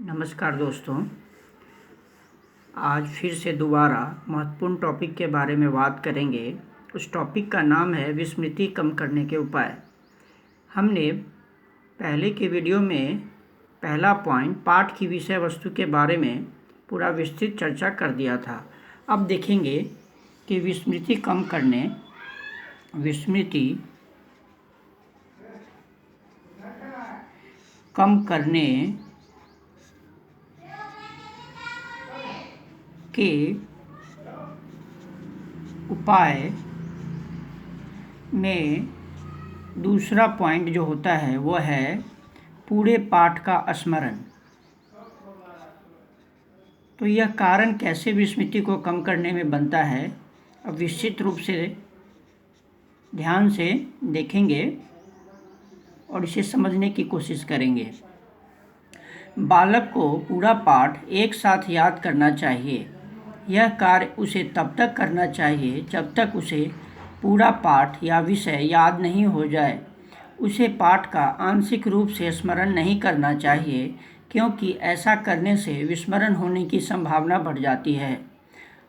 नमस्कार दोस्तों। आज फिर से दोबारा महत्वपूर्ण टॉपिक के बारे में बात करेंगे। उस टॉपिक का नाम है विस्मृति कम करने के उपाय। हमने पहले के वीडियो में पहला पॉइंट पाठ की विषय वस्तु के बारे में पूरा विस्तृत चर्चा कर दिया था। अब देखेंगे कि विस्मृति कम करने के उपाय में दूसरा पॉइंट जो होता है वो है पूरे पाठ का स्मरण। तो यह कारण कैसे विस्मृति को कम करने में बनता है, अब निश्चित रूप से ध्यान से देखेंगे और इसे समझने की कोशिश करेंगे। बालक को पूरा पाठ एक साथ याद करना चाहिए। यह कार्य उसे तब तक करना चाहिए जब तक उसे पूरा पाठ या विषय याद नहीं हो जाए। उसे पाठ का आंशिक रूप से स्मरण नहीं करना चाहिए, क्योंकि ऐसा करने से विस्मरण होने की संभावना बढ़ जाती है।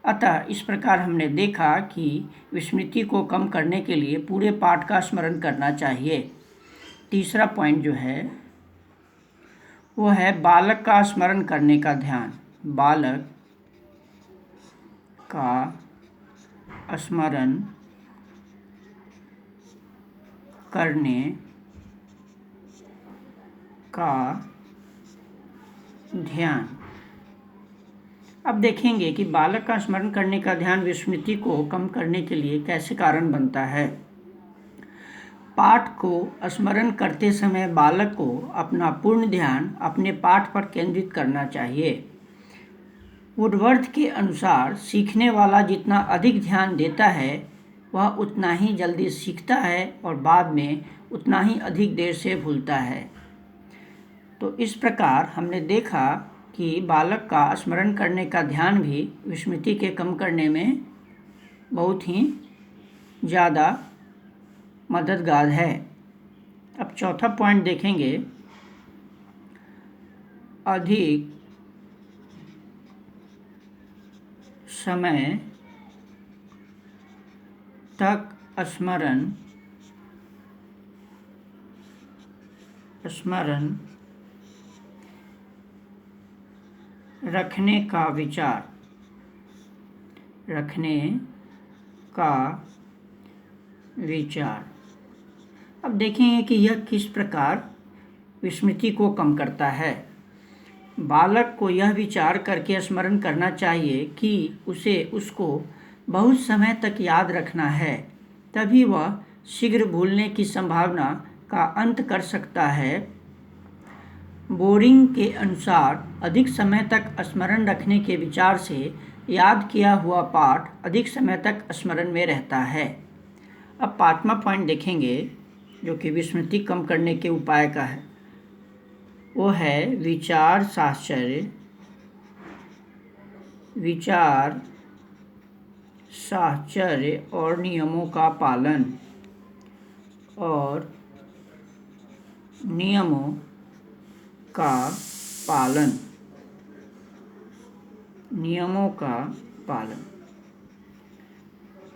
अतः इस प्रकार हमने देखा कि विस्मृति को कम करने के लिए पूरे पाठ का स्मरण करना चाहिए। तीसरा पॉइंट जो है वो है बालक का स्मरण करने का ध्यान। बालक का स्मरण करने का ध्यान। अब देखेंगे कि बालक का स्मरण करने का ध्यान विस्मृति को कम करने के लिए कैसे कारण बनता है। पाठ को स्मरण करते समय बालक को अपना पूर्ण ध्यान अपने पाठ पर केंद्रित करना चाहिए। वुडवर्थ के अनुसार सीखने वाला जितना अधिक ध्यान देता है वह उतना ही जल्दी सीखता है और बाद में उतना ही अधिक देर से भूलता है। तो इस प्रकार हमने देखा कि बालक का स्मरण करने का ध्यान भी विस्मृति के कम करने में बहुत ही ज़्यादा मददगार है। अब चौथा पॉइंट देखेंगे, अधिक समय तक स्मरण रखने का विचार। अब देखेंगे कि यह किस प्रकार विस्मृति को कम करता है। बालक को यह विचार करके स्मरण करना चाहिए कि उसको बहुत समय तक याद रखना है, तभी वह शीघ्र भूलने की संभावना का अंत कर सकता है। बोरिंग के अनुसार अधिक समय तक स्मरण रखने के विचार से याद किया हुआ पाठ अधिक समय तक स्मरण में रहता है। अब पांचवा पॉइंट देखेंगे जो कि विस्मृति कम करने के उपाय का है, वो है विचार साहचर्य और नियमों का पालन।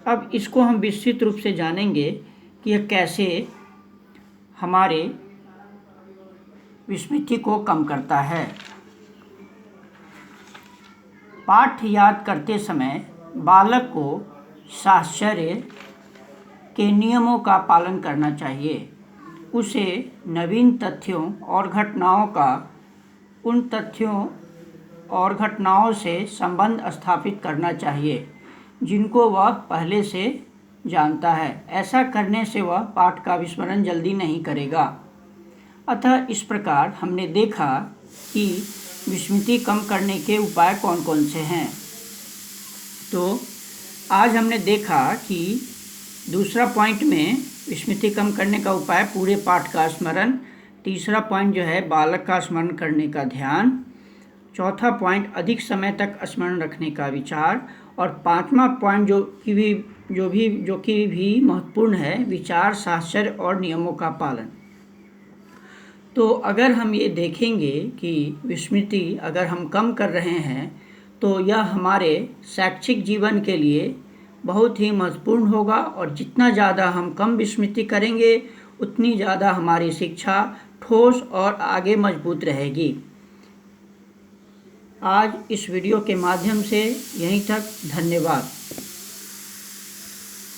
अब इसको हम विस्तृत रूप से जानेंगे कि यह कैसे हमारे विस्मृति को कम करता है। पाठ याद करते समय बालक को साहचर्य के नियमों का पालन करना चाहिए। उसे नवीन तथ्यों और घटनाओं से संबंध स्थापित करना चाहिए जिनको वह पहले से जानता है। ऐसा करने से वह पाठ का विस्मरण जल्दी नहीं करेगा। अतः इस प्रकार हमने देखा कि विस्मृति कम करने के उपाय कौन कौन से हैं। तो आज हमने देखा कि दूसरा पॉइंट में विस्मृति कम करने का उपाय पूरे पाठ का स्मरण, तीसरा पॉइंट जो है बालक का स्मरण करने का ध्यान, चौथा पॉइंट अधिक समय तक स्मरण रखने का विचार, और पांचवा पॉइंट जो कि भी महत्वपूर्ण है, विचार साहचर्य और नियमों का पालन। तो अगर हम ये देखेंगे कि विस्मृति अगर हम कम कर रहे हैं तो यह हमारे शैक्षिक जीवन के लिए बहुत ही महत्वपूर्ण होगा, और जितना ज़्यादा हम कम विस्मृति करेंगे उतनी ज़्यादा हमारी शिक्षा ठोस और आगे मजबूत रहेगी। आज इस वीडियो के माध्यम से यहीं तक, धन्यवाद।